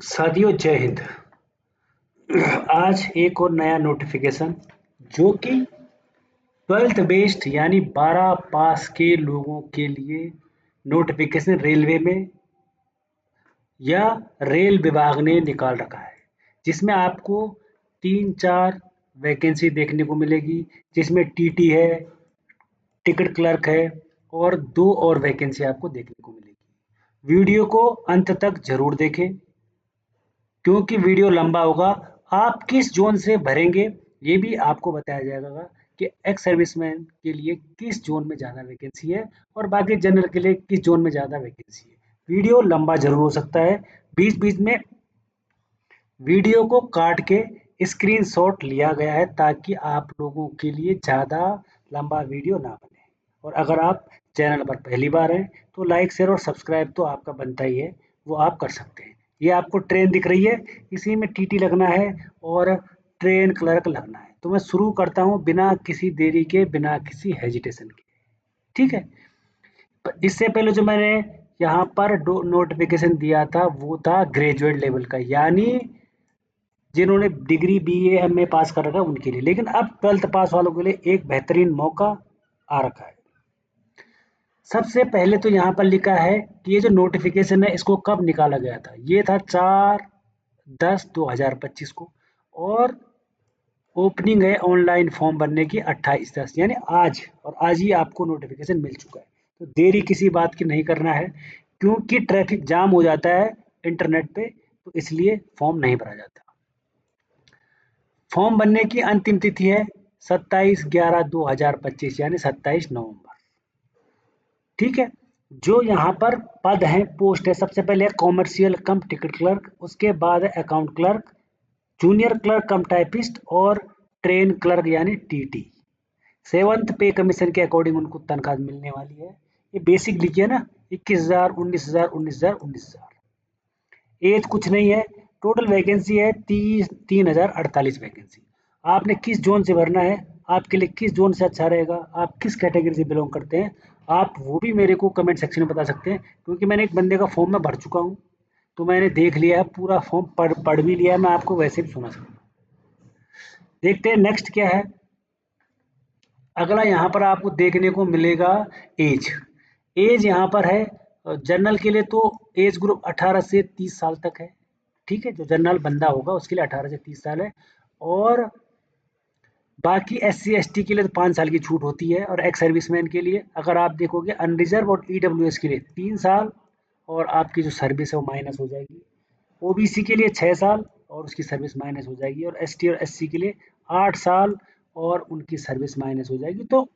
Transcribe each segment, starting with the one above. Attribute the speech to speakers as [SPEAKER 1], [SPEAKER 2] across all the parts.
[SPEAKER 1] साथियों जय हिंद। आज एक और नया नोटिफिकेशन जो कि 12th बेस्ड यानी 12 पास के लोगों के लिए नोटिफिकेशन रेलवे में या रेल विभाग ने निकाल रखा है, जिसमें आपको 3-4 वैकेंसी देखने को मिलेगी, जिसमें टीटी है, टिकट क्लर्क है और 2 और वैकेंसी आपको देखने को मिलेगी। वीडियो को अंत तक जरूर देखें क्योंकि वीडियो लंबा होगा। आप किस जोन से भरेंगे ये भी आपको बताया जाएगा कि एक्स सर्विसमैन के लिए किस जोन में ज़्यादा वैकेंसी है और बाकी जनरल के लिए किस जोन में ज़्यादा वैकेंसी है। वीडियो लंबा जरूर हो सकता है, बीच बीच में वीडियो को काट के स्क्रीनशॉट लिया गया है ताकि आप लोगों के लिए ज़्यादा लंबा वीडियो ना बने। और अगर आप चैनल पर पहली बार हैं तो लाइक शेयर और सब्सक्राइब तो आपका बनता ही है, वो आप कर सकते हैं। ये आपको ट्रेन दिख रही है, इसी में टीटी लगना है और ट्रेन क्लर्क लगना है। तो मैं शुरू करता हूँ बिना किसी देरी के, बिना किसी हेजिटेशन के। ठीक है, इससे पहले जो मैंने यहाँ पर नोटिफिकेशन दिया था वो था ग्रेजुएट लेवल का, यानी जिन्होंने डिग्री बीए एमए पास कर रखा है उनके लिए। लेकिन अब 12th पास वालों के लिए एक बेहतरीन मौका आ रखा है। सबसे पहले तो यहाँ पर लिखा है कि ये जो नोटिफिकेशन है इसको कब निकाला गया था। ये था 4/10/2025 को और ओपनिंग है ऑनलाइन फॉर्म भरने की 28/10 यानी आज, और आज ही आपको नोटिफिकेशन मिल चुका है। तो देरी किसी बात की नहीं करना है क्योंकि ट्रैफिक जाम हो जाता है इंटरनेट पे, तो इसलिए फॉर्म नहीं भरा जाता। फॉर्म भरने की अंतिम तिथि है 27/11/2025 यानी 27 नवंबर। ठीक है, जो यहाँ पर पद हैं, पोस्ट है, सबसे पहले है कॉमर्शियल कम टिकट क्लर्क, उसके बाद है अकाउंट क्लर्क, जूनियर क्लर्क कम टाइपिस्ट और ट्रेन क्लर्क यानी टीटी। 7th पे कमीशन के अकॉर्डिंग उनको तनख्वाह मिलने वाली है। ये बेसिक लिखिए ना, 21,000, 19,000, 19,000, 19,000। एज कुछ नहीं है। टोटल वैकेंसी है 3,048 वैकेंसी। आपने किस जोन से भरना है, आपके लिए किस जोन से अच्छा रहेगा, आप किस कैटेगरी से बिलोंग करते हैं, आप वो भी मेरे को कमेंट सेक्शन में बता सकते हैं। क्योंकि मैंने एक बंदे का फॉर्म में भर चुका हूँ, तो मैंने देख लिया है पूरा फॉर्म, पढ़ भी लिया है, मैं आपको वैसे भी सुना सकता हूँ। देखते हैं नेक्स्ट क्या है। अगला यहाँ पर आपको देखने को मिलेगा एज। एज यहाँ पर है जनरल के लिए तो एज ग्रुप 18 से 30 साल तक है। ठीक है, जो जनरल बंदा होगा उसके लिए 18 से 30 साल है। और बाकी SC ST के लिए तो 5 साल की छूट होती है। और एक्स सर्विसमैन के लिए अगर आप देखोगे अनरिजर्व और EWS के लिए 3 साल और आपकी जो सर्विस है वो माइनस हो जाएगी। OBC के लिए 6 साल और उसकी सर्विस माइनस हो जाएगी। और ST और SC के लिए 8 साल और उनकी सर्विस माइनस हो जाएगी। तो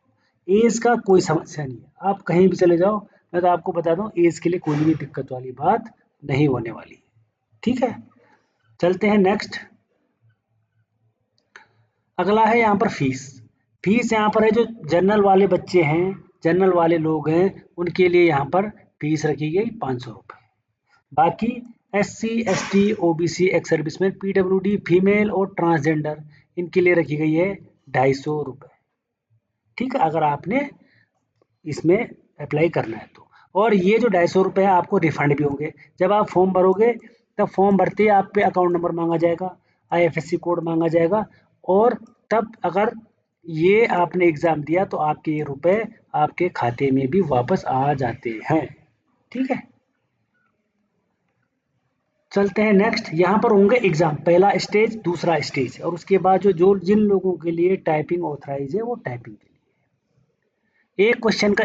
[SPEAKER 1] एज का कोई समस्या नहीं है, आप कहीं भी चले जाओ। मैं तो आपको बता दूं एज के लिए कोई भी दिक्कत वाली बात नहीं होने वाली। ठीक है, चलते हैं नेक्स्ट। अगला है यहाँ पर फीस। फीस यहाँ पर है जो जनरल वाले बच्चे हैं, जनरल वाले लोग हैं, उनके लिए यहाँ पर फीस रखी गई 500 रुपये। बाकी SC ST OBC ex serviceman PWD female और ट्रांसजेंडर इनके लिए रखी गई है 250 रुपये। ठीक है, अगर आपने इसमें अप्लाई करना है तो। और ये जो 250 रुपये है आपको रिफंड भी होंगे। जब आप फॉर्म भरोगे तब फॉर्म भरते ही आप पे अकाउंट नंबर मांगा जाएगा, IFSC कोड मांगा जाएगा। और तब अगर ये आपने एग्ज़ाम दिया तो आपके ये रुपए आपके खाते में भी वापस आ जाते हैं। ठीक है, चलते हैं नेक्स्ट। यहाँ पर होंगे एग्ज़ाम, पहला स्टेज, दूसरा स्टेज, और उसके बाद जो जिन लोगों के लिए टाइपिंग ऑथराइज है वो टाइपिंग के लिए एक क्वेश्चन का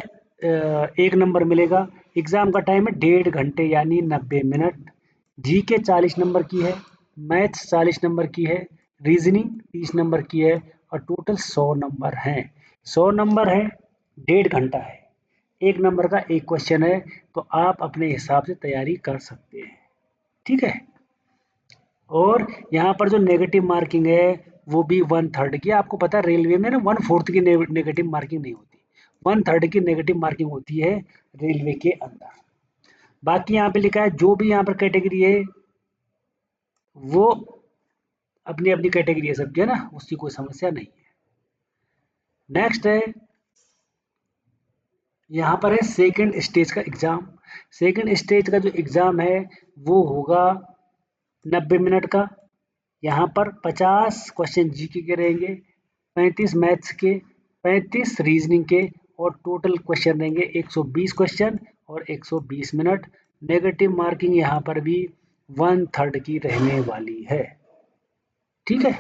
[SPEAKER 1] 1 नंबर मिलेगा। एग्ज़ाम का टाइम है 1.5 घंटे यानी 90 मिनट। GK 40 नंबर की है, मैथ्स 40 नंबर की है, रीजनिंग 30 नंबर की है और टोटल 100 नंबर हैं। 100 नंबर है, 1.5 घंटा है, 1 नंबर का एक क्वेश्चन है, तो आप अपने हिसाब से तैयारी कर सकते हैं। ठीक है, और यहाँ पर जो नेगेटिव मार्किंग है वो भी 1/3 की। आपको पता है रेलवे में ना 1/4 की नेगेटिव मार्किंग नहीं होती, 1/3 की नेगेटिव मार्किंग होती है रेलवे के अंदर। बाकी यहाँ पे लिखा है जो भी यहाँ पर कैटेगरी है वो अपनी अपनी कैटेगरी है सबकी, है ना, उसकी कोई समस्या नहीं है। नेक्स्ट है यहाँ पर है सेकंड स्टेज का एग्जाम। सेकंड स्टेज का जो एग्जाम है वो होगा 90 मिनट का। यहाँ पर 50 क्वेश्चन जीके के रहेंगे, 35 मैथ्स के, 35 रीजनिंग के, और टोटल क्वेश्चन रहेंगे 120 क्वेश्चन और 120 मिनट। नेगेटिव मार्किंग यहाँ पर भी 1/3 की रहने वाली है। ठीक है,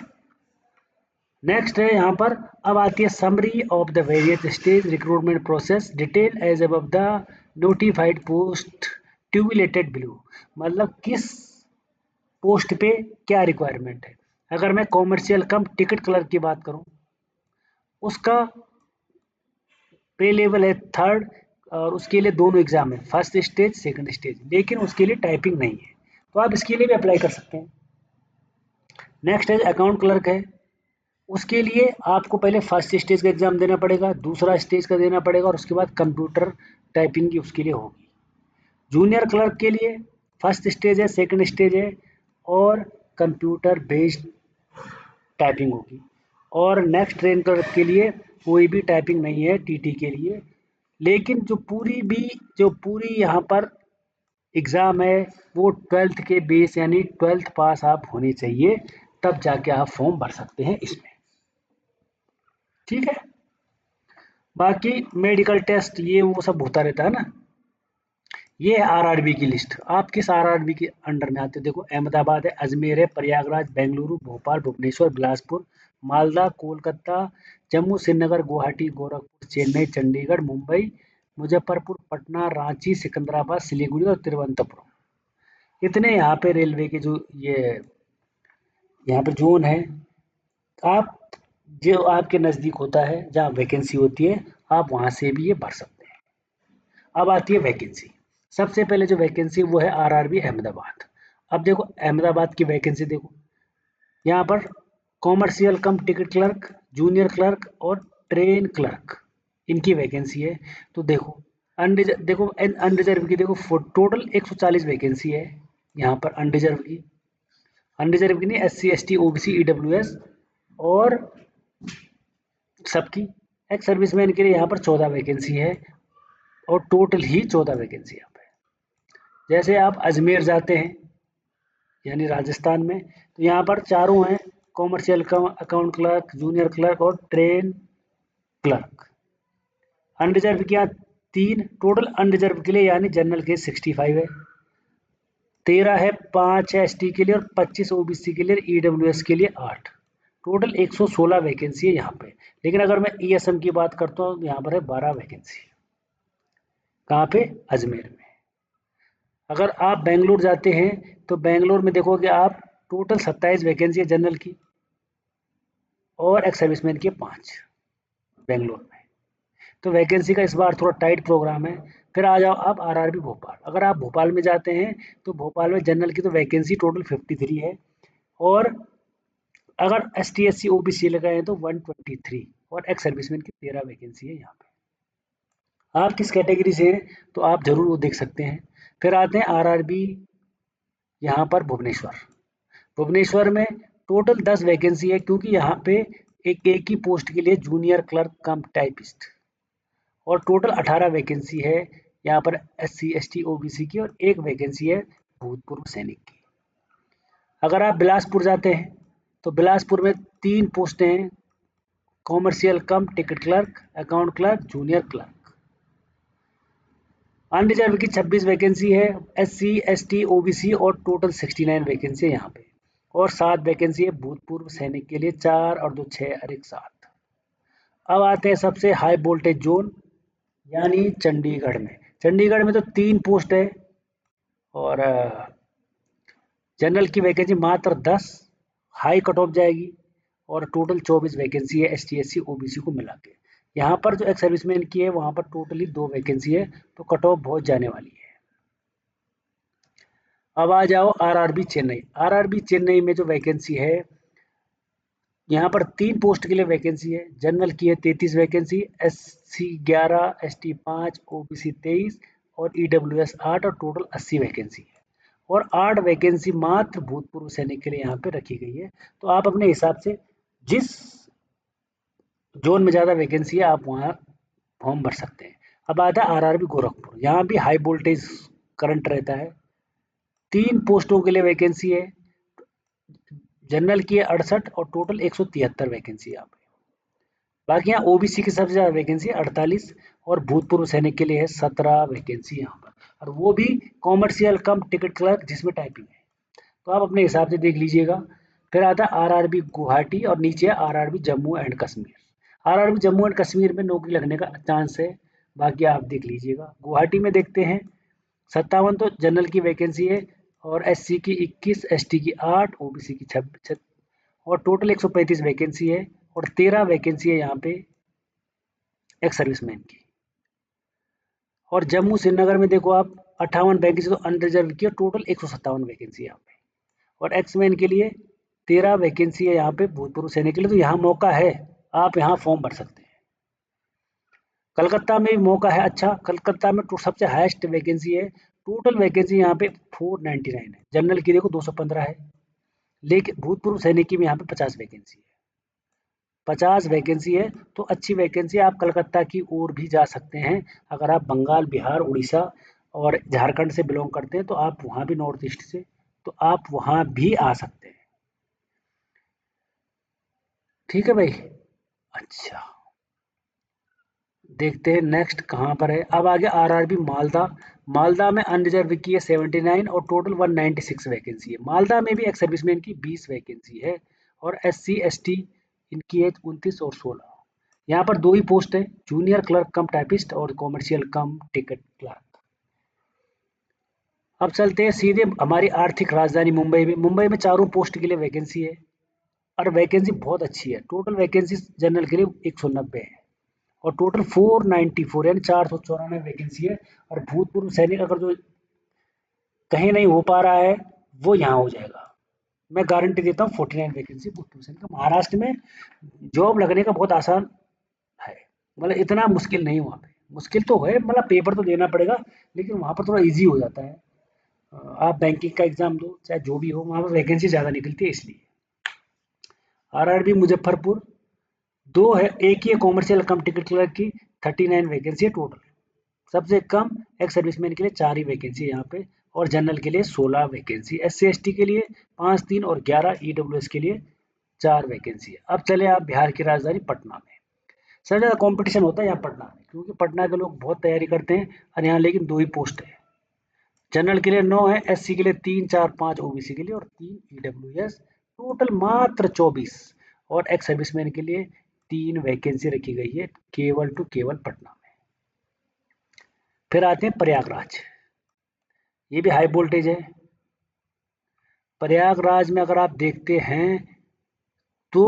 [SPEAKER 1] नेक्स्ट है यहाँ पर, अब आती है summary of the various stage recruitment process detail as above the notified post tabulated below. मतलब किस पोस्ट पे क्या रिक्वायरमेंट है। अगर मैं कॉमर्शियल कम टिकट क्लर्क की बात करूं, उसका पे लेवल है 3rd, और उसके लिए दोनों एग्जाम है, फर्स्ट स्टेज सेकंड स्टेज, लेकिन उसके लिए टाइपिंग नहीं है, तो आप इसके लिए भी अप्लाई कर सकते हैं। नेक्स्ट है अकाउंट क्लर्क है, उसके लिए आपको पहले फर्स्ट स्टेज का एग्जाम देना पड़ेगा, दूसरा स्टेज का देना पड़ेगा, और उसके बाद कंप्यूटर टाइपिंग की उसके लिए होगी। जूनियर क्लर्क के लिए फर्स्ट स्टेज है, सेकंड स्टेज है, और कंप्यूटर बेस्ड टाइपिंग होगी। और नेक्स्ट ट्रेन क्लर्क के लिए कोई भी टाइपिंग नहीं है टीटी के लिए, लेकिन जो पूरी यहाँ पर एग्ज़ाम है वो 12th के बेस यानी 12th पास आप होने चाहिए, तब जाके आप फॉर्म भर सकते हैं इसमें। ठीक है, बाकी मेडिकल टेस्ट ये वो सब होता रहता है ना। ये है आरआरबी की लिस्ट, आप किस आरआरबी के अंडर में आते हो। देखो, अहमदाबाद है, अजमेर है, प्रयागराज, बेंगलुरु, भोपाल, भुवनेश्वर, बिलासपुर, मालदा, कोलकाता, जम्मू, श्रीनगर, गुवाहाटी, गोरखपुर, चेन्नई, चंडीगढ़, मुंबई, मुजफ्फरपुर, पटना, रांची, सिकंदराबाद, सिलीगुड़ी और तिरुवनंतपुरम। इतने यहाँ पे रेलवे के जो ये यहाँ पे जोन है, आप जो आपके नज़दीक होता है जहाँ वैकेंसी होती है, आप वहाँ से भी ये भर सकते हैं। अब आती है वैकेंसी। सबसे पहले जो वैकेंसी वो है आरआरबी अहमदाबाद। अब देखो अहमदाबाद की वैकेंसी देखो, यहाँ पर commercial cum ticket clerk, junior clerk और ट्रेन क्लर्क, इनकी वैकेंसी है। तो देखो अनरिजर्व की देखो टोटल 140 वैकेंसी है यहाँ पर अनरिजर्व की। अनरिजर्व की नहीं, SC ST OBC EWS और सबकी। एक्स सर्विसमैन के लिए यहाँ पर 14 वैकेंसी है, और टोटल ही 14 वैकेंसी यहाँ पे। जैसे आप अजमेर जाते हैं यानी राजस्थान में, तो यहाँ पर चारों हैं, commercial account clerk, junior clerk और ट्रेन क्लर्क। अनरिजर्व के यहाँ 3 टोटल अनरिजर्व के लिए, यानी जनरल के 65 है, 13 है, 5 है ST के लिए और 25 OBC के लिए, EWS के लिए 8। टोटल 116 वैकेंसी है यहाँ पे। लेकिन अगर मैं ESM की बात करता हूँ, यहाँ पर है 12 वैकेंसी। कहाँ पे? अजमेर में। अगर आप बेंगलोर जाते हैं तो बेंगलोर में देखोगे आप, टोटल 27 वैकेंसी है जनरल की, और एक्स सर्विसमैन की 5 बेंगलोर में। तो वैकेंसी का इस बार थोड़ा टाइट प्रोग्राम है। फिर आ जाओ आप आरआरबी भोपाल। अगर आप भोपाल में जाते हैं तो भोपाल में जनरल की तो वैकेंसी टोटल 53 है, और अगर ST SC OBC लगाए हैं तो 123, और एक्स सर्विसमैन की 13 वैकेंसी है यहाँ पे। आप किस कैटेगरी से हैं तो आप जरूर वो देख सकते हैं। फिर आते हैं आरआरबी यहाँ पर भुवनेश्वर। भुवनेश्वर में टोटल 10 वैकेंसी है, क्योंकि यहाँ पे एक ही पोस्ट के लिए जूनियर क्लर्क कम टाइपिस्ट, और टोटल 18 वैकेंसी है यहाँ पर SC ST OBC की, और एक वैकेंसी है भूतपूर्व सैनिक की। अगर आप बिलासपुर जाते हैं तो बिलासपुर में 3 पोस्टें हैं, commercial cum ticket clerk, account clerk, junior clerk. Unreserve की 26 वैकेंसी है, SC ST OBC और टोटल 69 वैकेंसी है यहाँ पे, और 7 वैकेंसी है भूतपूर्व सैनिक के लिए, 4 और 2 6 और 1 7। अब आते हैं सबसे हाई वोल्टेज जोन यानी चंडीगढ़ में। चंडीगढ़ में तो 3 पोस्ट है, और जनरल की वैकेंसी मात्र 10, हाई कट ऑफ जाएगी, और टोटल 24 वैकेंसी है ST SC OBC को मिला के। यहाँ पर जो एक्स सर्विसमैन की है वहाँ पर टोटली 2 वैकेंसी है, तो कट ऑफ बहुत जाने वाली है। अब आ जाओ आरआरबी चेन्नई। आरआरबी चेन्नई में जो वैकेंसी है, यहाँ पर 3 पोस्ट के लिए वैकेंसी है। जनरल की है 33 वैकेंसी, SC 11, ST 5, OBC 23 और EWS 8, और टोटल 80 वैकेंसी है, और 8 वैकेंसी मात्र भूतपूर्व सैनिक के लिए यहाँ पे रखी गई है। तो आप अपने हिसाब से जिस जोन में ज़्यादा वैकेंसी है आप वहाँ फॉर्म भर सकते हैं। अब आता है आरआरबी गोरखपुर। यहाँ भी हाई वोल्टेज करंट रहता है, 3 पोस्टों के लिए वैकेंसी है, जनरल की है 68 और टोटल 173 वैकेंसी यहाँ पे। बाकी यहाँ ओबीसी की सबसे ज़्यादा वैकेंसी है 48 और भूतपूर्व सैनिक के लिए है 17 वैकेंसी यहाँ पर, और वो भी कॉमर्शियल कम टिकट क्लर्क जिसमें टाइपिंग है, तो आप अपने हिसाब से देख लीजिएगा। फिर आता है आरआरबी गुवाहाटी और नीचे है RRB Jammu and Kashmir. RRB Jammu and Kashmir में नौकरी लगने का चांस है, बाकी आप देख लीजिएगा। गुवाहाटी में देखते हैं 57 तो जनरल की वैकेंसी है और एससी की 21, एसटी की 8, ओबीसी की 26 और टोटल 135 वैकेंसी है और 13 वैकेंसी है यहाँ पे एक्स सर्विसमैन की। और जम्मू श्रीनगर में देखो आप 58 वैकेंसी तो अनरिजर्व की और टोटल 157 वैकेंसी यहाँ पे, और एक्समैन के लिए 13 वैकेंसी है यहाँ पे भूतपूर्व सैनिक के लिए, तो यहाँ मौका है, आप यहाँ फॉर्म भर सकते हैं। कलकत्ता में भी मौका है, अच्छा कलकत्ता में सबसे हाईएस्ट वैकेंसी है, टोटल वैकेंसी यहाँ पे 499 है, जनरल की देखो 215 है, लेकिन भूतपूर्व सैनिक की भी यहाँ पे 50 वैकेंसी है, 50 वैकेंसी है, तो अच्छी वैकेंसी। आप कलकत्ता की ओर भी जा सकते हैं अगर आप बंगाल, बिहार, उड़ीसा और झारखंड से बिलोंग करते हैं, तो आप वहाँ भी नॉर्थ ईस्ट से, तो आप वहाँ भी आ सकते हैं। ठीक है भाई। अच्छा, देखते हैं नेक्स्ट कहाँ पर है। अब आगे आरआरबी मालदा। मालदा में अनरिजर्व की है 79 और टोटल 196 वैकेंसी है। मालदा में भी एक्स सर्विसमैन की 20 वैकेंसी है और एससी एसटी इनकी है 29 और 16। यहाँ पर दो ही पोस्ट है, जूनियर क्लर्क कम टाइपिस्ट और कॉमर्शियल कम टिकट क्लर्क। अब चलते हैं सीधे हमारी आर्थिक राजधानी मुंबई में। मुंबई में चारों पोस्ट के लिए वैकेंसी है और वैकेंसी बहुत अच्छी है। टोटल वैकेंसी जनरल के लिए 190 है और टोटल 494 यानी 494 वैकेंसी है। और भूतपूर्व सैनिक अगर जो कहीं नहीं हो पा रहा है वो यहाँ हो जाएगा। मैं गारंटी देता हूँ 49 वैकेंसी भूतपूर्व सैनिक। महाराष्ट्र में जॉब लगने का बहुत आसान है, मतलब इतना मुश्किल नहीं वहाँ पे। मुश्किल तो है, मतलब पेपर तो देना पड़ेगा, लेकिन वहाँ पर थोड़ा ईजी हो जाता है। आप बैंकिंग का एग्जाम दो चाहे जो भी हो, वहाँ पर वैकेंसी ज़्यादा निकलती है इसलिए। आरआरबी मुजफ्फरपुर दो है, एक ही है कॉमर्शियल कम टिकट क्लर्क की, 39 वैकेंसी है टोटल। सबसे कम एक्स सर्विसमैन के लिए 4 ही वैकेंसी है यहाँ पे और जनरल के लिए 16 वैकेंसी, एससी एसटी के लिए 5 3 और 11 ईडब्ल्यूएस के लिए 4 वैकेंसी है। अब चले आप बिहार की राजधानी पटना में। सबसे ज़्यादा कंपटीशन होता है यहाँ पटना में, क्योंकि पटना के लोग बहुत तैयारी करते हैं और यहाँ लेकिन 2 ही पोस्ट है। जनरल के लिए 9 है, एससी के लिए 3 4 5 ओबीसी के लिए और 3 ईडब्ल्यूएस, टोटल मात्र 24। और एक्स सर्विसमैन के लिए 3 वैकेंसी रखी गई है केवल टू केवल पटना में। फिर आते हैं प्रयागराज, ये भी हाई वोल्टेज है। प्रयागराज में अगर आप देखते हैं तो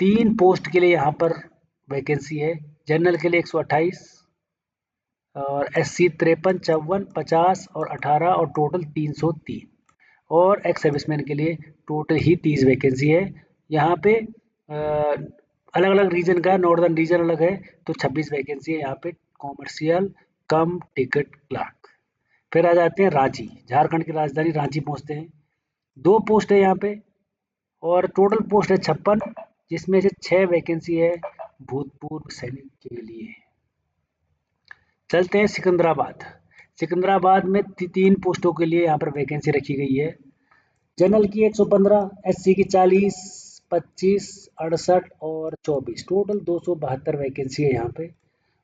[SPEAKER 1] 3 पोस्ट के लिए यहाँ पर वैकेंसी है। जनरल के लिए 128 और एससी 53 54 50 और 18 और टोटल 303 और एक्स सर्विसमैन के लिए टोटल ही 30 वैकेंसी है। यहाँ पे अलग अलग रीजन का, नॉर्दर्न रीजन अलग है, तो 26 वैकेंसी है यहाँ पे कॉमर्शियल कम टिकट क्लर्क। फिर आ जाते हैं रांची, झारखंड की राजधानी रांची पहुँचते हैं। 2 पोस्ट है यहाँ पे और टोटल पोस्ट है 56, जिसमें से 6 वैकेंसी है भूतपूर्व सैनिक के लिए। चलते हैं सिकंदराबाद। सिकंदराबाद में 3 पोस्टों के लिए यहाँ पर वैकेंसी रखी गई है। जनरल की 115, एससी की 40, 25, 68 और 24, टोटल 272 वैकेंसी है यहाँ पे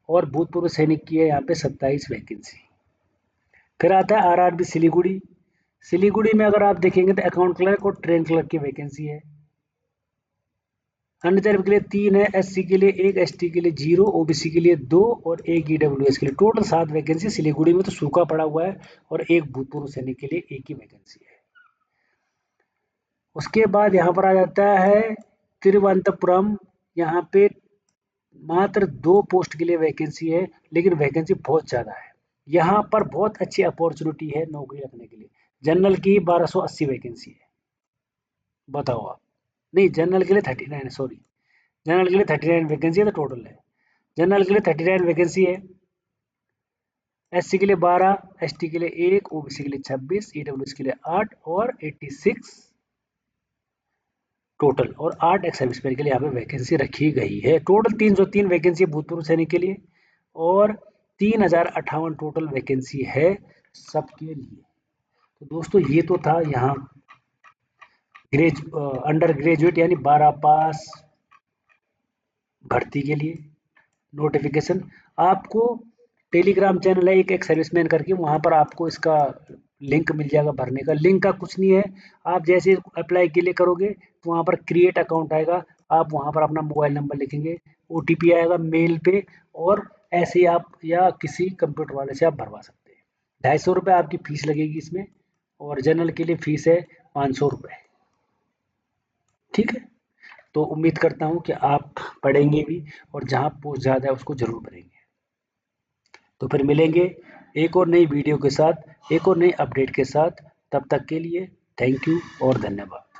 [SPEAKER 1] और भूतपूर्व सैनिक की है यहाँ पे 27 वैकेंसी। फिर आता है आरआरबी सिलीगुड़ी। सिलीगुड़ी में अगर आप देखेंगे तो अकाउंट क्लर्क और ट्रेन क्लर्क की वैकेंसी है। अनरिजर्व के लिए 3 है, एससी के लिए 1, एसटी के लिए 0, ओबीसी के लिए 2 और 1 ईडब्ल्यूएस के लिए, टोटल 7 वैकेंसी। सिलीगुड़ी में तो सूखा पड़ा हुआ है और एक भूतपूर्व सैनिक के लिए 1 ही वैकेंसी है। उसके बाद यहाँ पर आ जाता है तिरुवनंतपुरम। यहाँ पे मात्र 2 पोस्ट के लिए वैकेंसी है, लेकिन वैकेंसी बहुत ज़्यादा है। यहाँ पर बहुत अच्छी अपॉर्चुनिटी है नौकरी रखने के लिए। जनरल की 1280 वैकेंसी है, बताओ आप। नहीं, जनरल के लिए 39 है, सॉरी, जनरल के लिए 39 वैकेंसी है, तो टोटल है जनरल के लिए 39 वैकेंसी है, एससी के लिए 12, एसटी के लिए 1, ओबीसी के लिए 26, ईडब्ल्यूएस के लिए 8 और 86 टोटल, और 8 एक्स सर्विसमैन के लिए यहाँ पे वैकेंसी रखी गई है। टोटल 303 वैकेंसी भूतपूर्व सैनिक के लिए और 3058 टोटल वैकेंसी है सबके लिए। तो दोस्तों ये तो था यहाँ अंडर ग्रेजुएट यानी 12 पास भर्ती के लिए नोटिफिकेशन आपको टेलीग्राम चैनल है एक सर्विसमैन करके, वहाँ पर आपको इसका लिंक मिल जाएगा भरने का। लिंक का कुछ नहीं है, आप जैसे अप्लाई के लिए करोगे तो वहाँ पर क्रिएट अकाउंट आएगा, आप वहाँ पर अपना मोबाइल नंबर लिखेंगे, OTP आएगा मेल पे, और ऐसे ही आप या किसी कंप्यूटर वाले से आप भरवा सकते हैं। 250 रुपये आपकी फ़ीस लगेगी इसमें, और जनरल के लिए फ़ीस है 500 रुपये। ठीक है, तो उम्मीद करता हूँ कि आप पढ़ेंगे भी, और जहाँ पोस्ट ज़्यादा है उसको ज़रूर भरेंगे। तो फिर मिलेंगे एक और नई वीडियो के साथ, एक और नई अपडेट के साथ। तब तक के लिए थैंक यू और धन्यवाद।